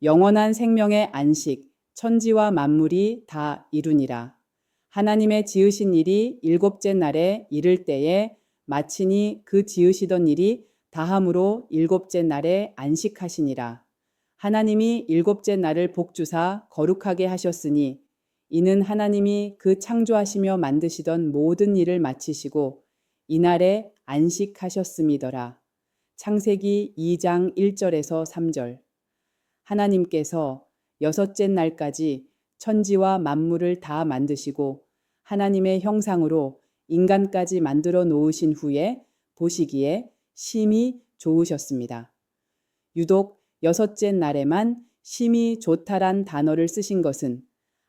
영원한 생명의 안식, 천지와 만물이 다 이루니라. 하나님의 지으신 일이 일곱째 날에 이를 때에 마치니 그 지으시던 일이 다함으로 일곱째 날에 안식하시니라. 하나님이 일곱째 날을 복주사 거룩하게 하셨으니 이는 하나님이 그 창조하시며 만드시던 모든 일을 마치시고 이날에 안식하셨음이더라. 창세기 2장 1절에서 3절. 하나님께서 여섯째 날까지 천지와 만물을 다 만드시고 하나님의 형상으로 인간까지 만들어 놓으신 후에 보시기에 심히 좋으셨습니다. 유독 여섯째 날에만 심히 좋다란 단어를 쓰신 것은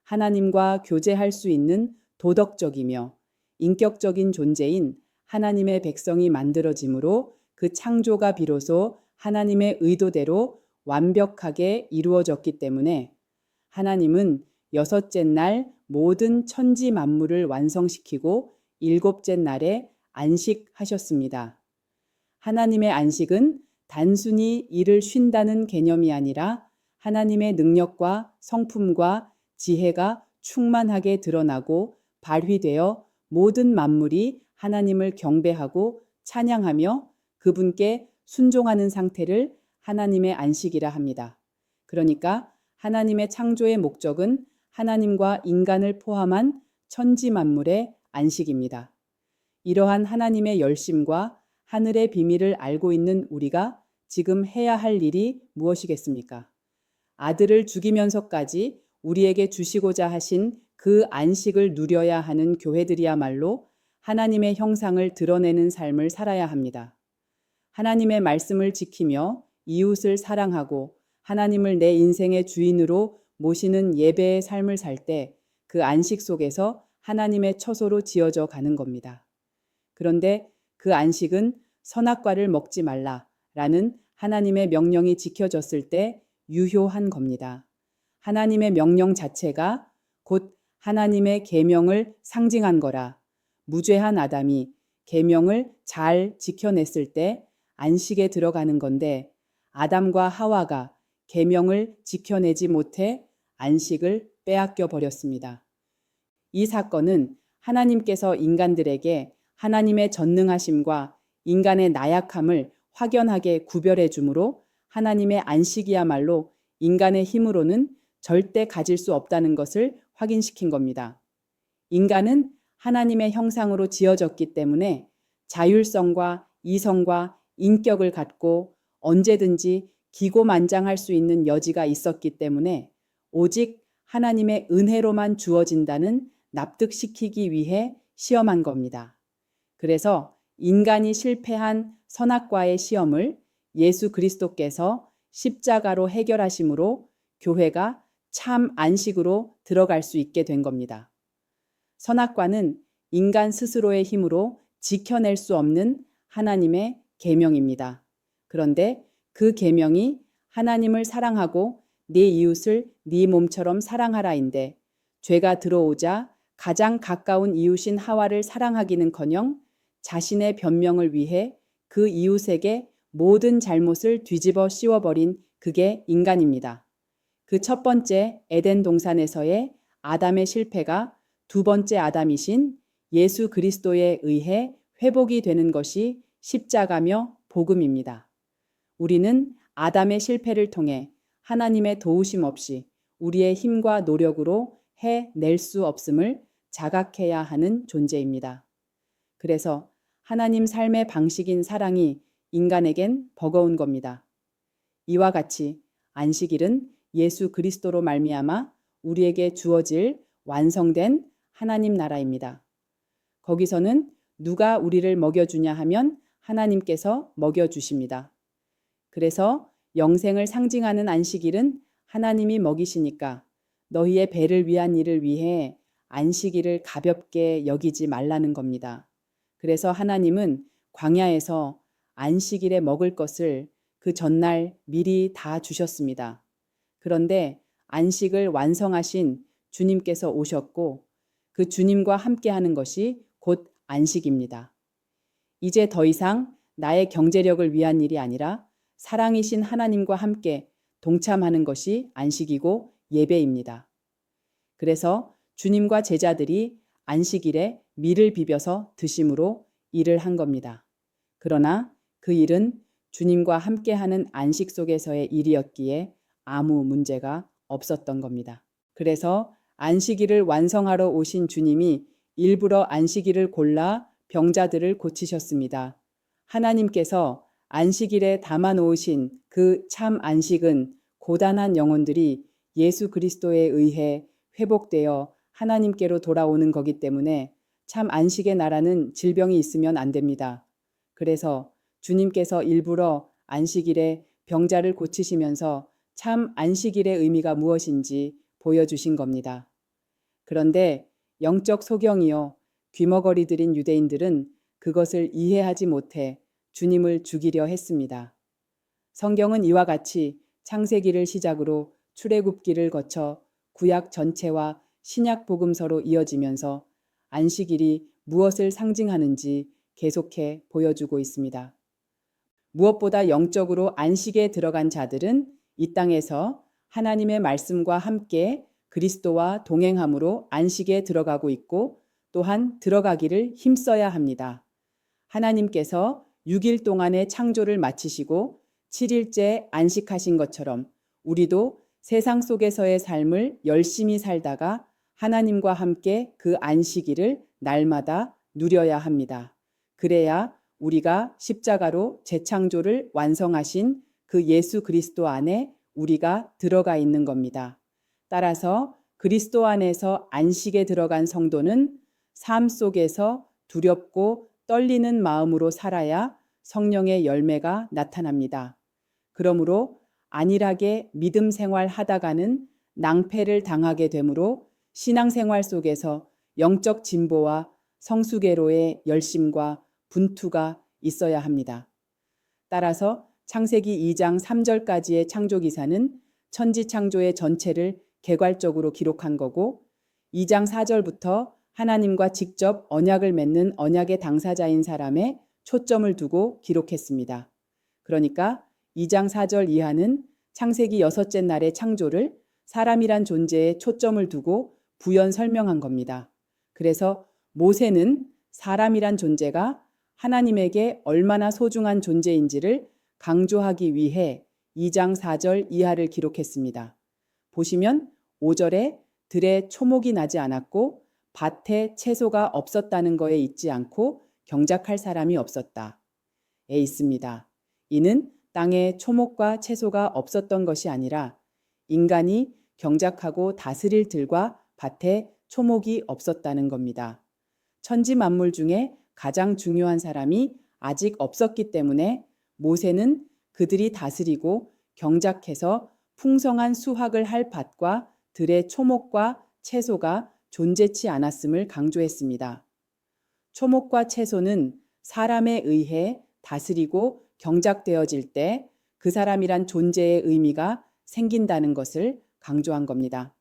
하나님과 교제할 수 있는 도덕적이며 인격적인 존재인 하나님의 백성이 만들어지므로 그 창조가 비로소 하나님의 의도대로 완벽하게 이루어졌기 때문에 하나님은 여섯째 날 모든 천지 만물을 완성시키고 일곱째 날에 안식하셨습니다. 하나님의 안식은 단순히 일을 쉰다는 개념이 아니라 하나님의 능력과 성품과 지혜가 충만하게 드러나고 발휘되어 모든 만물이 하나님을 경배하고 찬양하며 그분께 순종하는 상태를 하나님의 안식이라 합니다. 그러니까 하나님의 창조의 목적은 하나님과 인간을 포함한 천지 만물의 안식입니다. 이러한 하나님의 열심과 하늘의 비밀을 알고 있는 우리가 지금 해야 할 일이 무엇이겠습니까? 아들을 죽이면서까지 우리에게 주시고자 하신 그 안식을 누려야 하는 교회들이야말로 하나님의 형상을 드러내는 삶을 살아야 합니다. 하나님의 말씀을 지키며 이웃을 사랑하고 하나님을 내 인생의 주인으로 모시는 예배의 삶을 살 때 그 안식 속에서 하나님의 처소로 지어져 가는 겁니다. 그런데 그 안식은 선악과를 먹지 말라라는 하나님의 명령이 지켜졌을 때 유효한 겁니다. 하나님의 명령 자체가 곧 하나님의 계명을 상징한 거라 무죄한 아담이 계명을 잘 지켜냈을 때 안식에 들어가는 건데 아담과 하와가 계명을 지켜내지 못해 안식을 빼앗겨 버렸습니다. 이 사건은 하나님께서 인간들에게 하나님의 전능하심과 인간의 나약함을 확연하게 구별해 주므로 하나님의 안식이야말로 인간의 힘으로는 절대 가질 수 없다는 것을 확인시킨 겁니다. 인간은 하나님의 형상으로 지어졌기 때문에 자율성과 이성과 인격을 갖고 언제든지 기고만장할 수 있는 여지가 있었기 때문에 오직 하나님의 은혜로만 주어진다는 납득시키기 위해 시험한 겁니다. 그래서 인간이 실패한 선악과의 시험을 예수 그리스도께서 십자가로 해결하심으로 교회가 참 안식으로 들어갈 수 있게 된 겁니다. 선악과는 인간 스스로의 힘으로 지켜낼 수 없는 하나님의 계명입니다. 그런데 그 계명이 하나님을 사랑하고 네 이웃을 네 몸처럼 사랑하라인데 죄가 들어오자 가장 가까운 이웃인 하와를 사랑하기는커녕 자신의 변명을 위해 그 이웃에게 모든 잘못을 뒤집어 씌워버린 그게 인간입니다. 그 첫 번째 에덴 동산에서의 아담의 실패가 두 번째 아담이신 예수 그리스도에 의해 회복이 되는 것이 십자가며 복음입니다. 우리는 아담의 실패를 통해 하나님의 도우심 없이 우리의 힘과 노력으로 해낼 수 없음을 자각해야 하는 존재입니다. 그래서 하나님 삶의 방식인 사랑이 인간에겐 버거운 겁니다. 이와 같이 안식일은 예수 그리스도로 말미암아 우리에게 주어질 완성된 하나님 나라입니다. 거기서는 누가 우리를 먹여주냐 하면 하나님께서 먹여주십니다. 그래서 영생을 상징하는 안식일은 하나님이 먹이시니까 너희의 배를 위한 일을 위해 안식일을 가볍게 여기지 말라는 겁니다. 그래서 하나님은 광야에서 안식일에 먹을 것을 그 전날 미리 다 주셨습니다. 그런데 안식을 완성하신 주님께서 오셨고 그 주님과 함께하는 것이 곧 안식입니다. 이제 더 이상 나의 경제력을 위한 일이 아니라 사랑이신 하나님과 함께 동참하는 것이 안식이고 예배입니다. 그래서 주님과 제자들이 안식일에 밀을 비벼서 드심으로 일을 한 겁니다. 그러나 그 일은 주님과 함께하는 안식 속에서의 일이었기에 아무 문제가 없었던 겁니다. 그래서 안식일을 완성하러 오신 주님이 일부러 안식일을 골라 병자들을 고치셨습니다. 하나님께서 안식일에 담아 놓으신 그 참 안식은 고단한 영혼들이 예수 그리스도에 의해 회복되어 하나님께로 돌아오는 거기 때문에 참 안식의 나라는 질병이 있으면 안 됩니다. 그래서 주님께서 일부러 안식일에 병자를 고치시면서 참 안식일의 의미가 무엇인지 보여주신 겁니다. 그런데 영적 소경이요 귀머거리들인 유대인들은 그것을 이해하지 못해 주님을 죽이려 했습니다. 성경은 이와 같이 창세기를 시작으로 출애굽기를 거쳐 구약 전체와 신약 복음서로 이어지면서 안식일이 무엇을 상징하는지 계속해 보여주고 있습니다. 무엇보다 영적으로 안식에 들어간 자들은 이 땅에서 하나님의 말씀과 함께 그리스도와 동행함으로 안식에 들어가고 있고 또한 들어가기를 힘써야 합니다. 하나님께서 6일 동안의 창조를 마치시고 7일째 안식하신 것처럼 우리도 세상 속에서의 삶을 열심히 살다가 하나님과 함께 그 안식일을 날마다 누려야 합니다. 그래야 우리가 십자가로 재창조를 완성하신 그 예수 그리스도 안에 우리가 들어가 있는 겁니다. 따라서 그리스도 안에서 안식에 들어간 성도는 삶 속에서 두렵고 떨리는 마음으로 살아야 성령의 열매가 나타납니다. 그러므로 안일하게 믿음 생활 하다가는 낭패를 당하게 되므로 신앙생활 속에서 영적 진보와 성수계로의 열심과 분투가 있어야 합니다. 따라서 창세기 2장 3절까지의 창조기사는 천지창조의 전체를 개괄적으로 기록한 거고 2장 4절부터 하나님과 직접 언약을 맺는 언약의 당사자인 사람에 초점을 두고 기록했습니다. 그러니까 2장 4절 이하는 창세기 6째 날의 창조를 사람이란 존재에 초점을 두고 부연 설명한 겁니다. 그래서 모세는 사람이란 존재가 하나님에게 얼마나 소중한 존재인지를 강조하기 위해 2장 4절 이하를 기록했습니다. 보시면 5절에 들에 초목이 나지 않았고 밭에 채소가 없었다는 거에 있지 않고 경작할 사람이 없었다에 있습니다. 이는 땅에 초목과 채소가 없었던 것이 아니라 인간이 경작하고 다스릴 들과 밭에 초목이 없었다는 겁니다. 천지 만물 중에 가장 중요한 사람이 아직 없었기 때문에 모세는 그들이 다스리고 경작해서 풍성한 수확을 할 밭과 들의 초목과 채소가 존재치 않았음을 강조했습니다. 초목과 채소는 사람에 의해 다스리고 경작되어질 때 그 사람이란 존재의 의미가 생긴다는 것을 강조한 겁니다.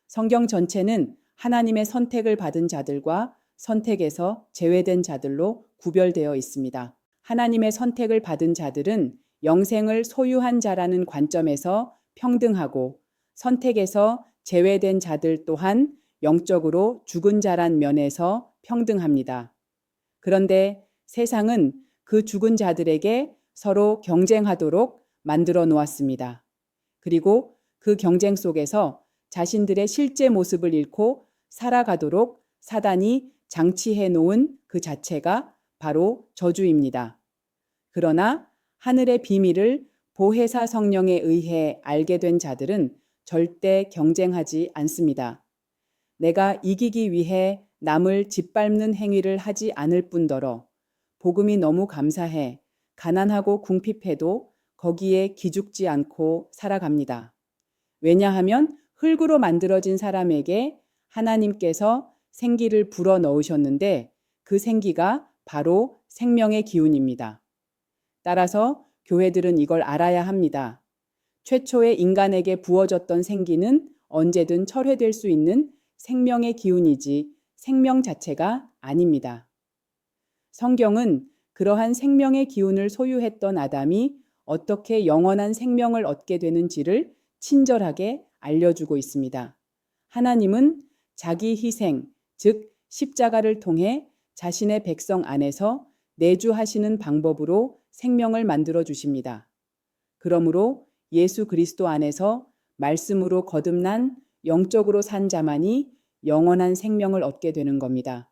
성경 전체는 하나님의 선택을 받은 자들과 선택에서 제외된 자들로 구별되어 있습니다. 하나님의 선택을 받은 자들은 영생을 소유한 자라는 관점에서 평등하고 선택에서 제외된 자들 또한 영적으로 죽은 자란 면에서 평등합니다. 그런데 세상은 그 죽은 자들에게 서로 경쟁하도록 만들어 놓았습니다. 그리고 그 경쟁 속에서 자신들의 실제 모습을 잃고 살아가도록 사단이 장치해 놓은 그 자체가 바로 저주입니다. 그러나 하늘의 비밀을 보혜사 성령에 의해 알게 된 자들은 절대 경쟁하지 않습니다. 내가 이기기 위해 남을 짓밟는 행위를 하지 않을 뿐더러 복음이 너무 감사해 가난하고 궁핍해도 거기에 기죽지 않고 살아갑니다. 왜냐하면 흙으로 만들어진 사람에게 하나님께서 생기를 불어 넣으셨는데 그 생기가 바로 생명의 기운입니다. 따라서 교회들은 이걸 알아야 합니다. 최초의 인간에게 부어졌던 생기는 언제든 철회될 수 있는 생명의 기운이지 생명 자체가 아닙니다. 성경은 그러한 생명의 기운을 소유했던 아담이 어떻게 영원한 생명을 얻게 되는지를 친절하게 알려주고 있습니다. 하나님은 자기 희생, 즉 십자가를 통해 자신의 백성 안에서 내주하시는 방법으로 생명을 만들어 주십니다. 그러므로 예수 그리스도 안에서 말씀으로 거듭난 영적으로 산 자만이 영원한 생명을 얻게 되는 겁니다.